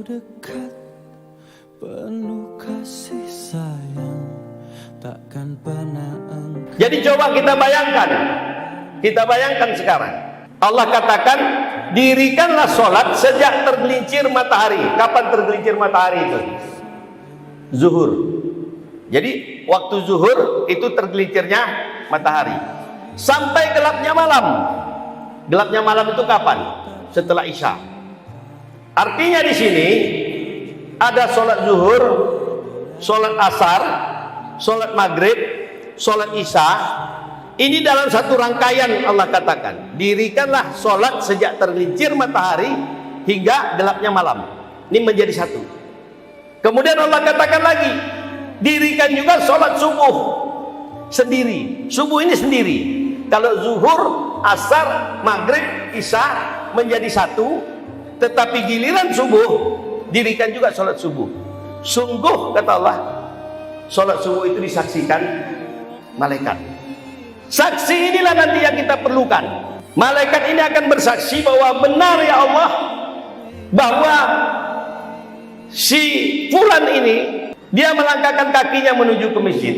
dekat, penuh kasih sayang, takkan pernah engkau. Jadi coba kita bayangkan sekarang. Allah katakan, dirikanlah sholat sejak tergelincir matahari. Kapan tergelincir matahari itu? Zuhur. Jadi waktu zuhur itu tergelincirnya matahari sampai gelapnya malam. Gelapnya malam itu kapan? Setelah Isya. Artinya di sini ada sholat zuhur, sholat asar, sholat maghrib, sholat Isya. Ini dalam satu rangkaian. Allah katakan, dirikanlah sholat sejak tergelincir matahari hingga gelapnya malam. Ini menjadi satu. Kemudian Allah katakan lagi, dirikan juga sholat subuh sendiri. Subuh ini sendiri. Kalau zuhur, asar, maghrib, Isya menjadi satu. Tetapi giliran subuh, dirikan juga sholat subuh. Sungguh kata Allah, sholat subuh itu disaksikan malaikat. Saksi inilah nanti yang kita perlukan. Malaikat ini akan bersaksi bahwa benar ya Allah, bahwa si fulan ini dia melangkahkan kakinya menuju ke masjid.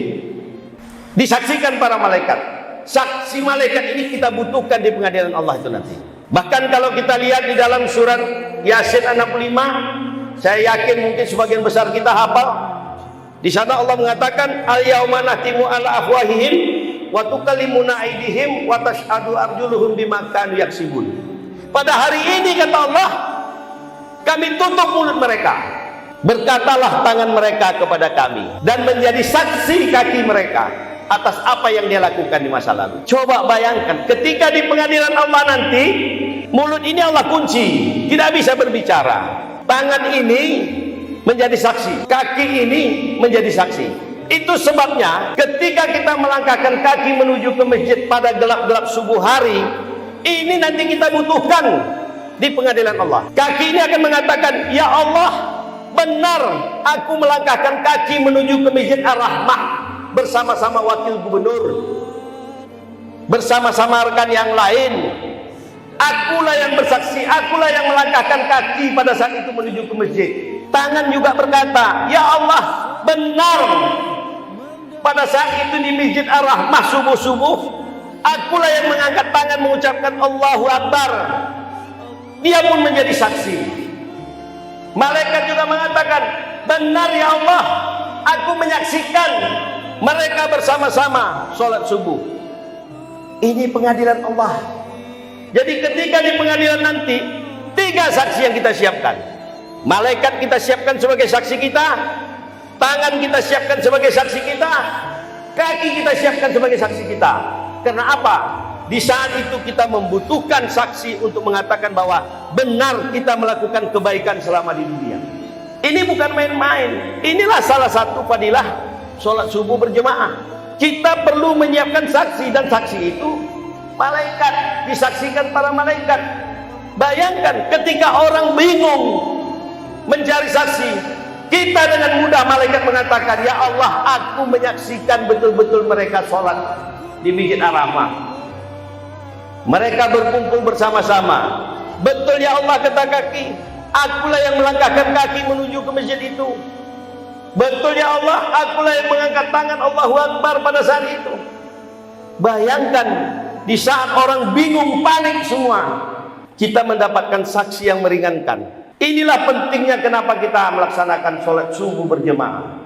Disaksikan para malaikat. Saksi malaikat ini kita butuhkan di pengadilan Allah itu nanti. Bahkan kalau kita lihat di dalam surat Yasin 65, saya yakin mungkin sebagian besar kita hafal. Di sana Allah mengatakan, al-yauma nahtimu ala afwahihim wa tukallimuna aydihim wa tashhadu arjuluhum bima kanu yaksibun. Pada hari ini kata Allah, kami tutup mulut mereka, berkatalah tangan mereka kepada kami, dan menjadi saksi kaki mereka atas apa yang dia lakukan di masa lalu. Coba bayangkan, ketika di pengadilan Allah nanti, mulut ini Allah kunci, tidak bisa berbicara. Tangan ini menjadi saksi, kaki ini menjadi saksi. Itu sebabnya ketika kita melangkahkan kaki menuju ke masjid pada gelap-gelap subuh hari, ini nanti kita butuhkan di pengadilan Allah. Kaki ini akan mengatakan, ya Allah, benar aku melangkahkan kaki menuju ke masjid Ar-Rahmah bersama-sama wakil gubernur, bersama-sama rekan yang lain. Akulah yang bersaksi, akulah yang melangkahkan kaki pada saat itu menuju ke masjid. Tangan juga berkata, ya Allah, benar pada saat itu di masjid Ar-Rahmah subuh-subuh, akulah yang mengangkat tangan mengucapkan Allahu Akbar. Dia pun menjadi saksi. Malaikat juga mengatakan, benar ya Allah, aku menyaksikan mereka bersama-sama sholat subuh. Ini pengadilan Allah. Jadi ketika di pengadilan nanti, 3 saksi yang kita siapkan. Malaikat kita siapkan sebagai saksi kita, tangan kita siapkan sebagai saksi kita, kaki kita siapkan sebagai saksi kita. Karena apa? Di saat itu kita membutuhkan saksi untuk mengatakan bahwa benar kita melakukan kebaikan selama di dunia. Ini bukan main-main. Inilah salah satu fadilah sholat subuh berjemaah. Kita perlu menyiapkan saksi, dan saksi itu malaikat, disaksikan para malaikat. Bayangkan ketika orang bingung mencari saksi, kita dengan mudah, malaikat mengatakan, ya Allah, aku menyaksikan betul-betul mereka sholat di masjid Ar-Rahmah. Mereka berkumpul bersama-sama. Betul ya Allah, kata kaki, akulah yang melangkahkan kaki menuju ke masjid itu. Betul ya Allah, akulah yang mengangkat tangan Allahu Akbar pada saat itu. Bayangkan, di saat orang bingung, panik semua, kita mendapatkan saksi yang meringankan. Inilah pentingnya kenapa kita melaksanakan sholat subuh berjemaah.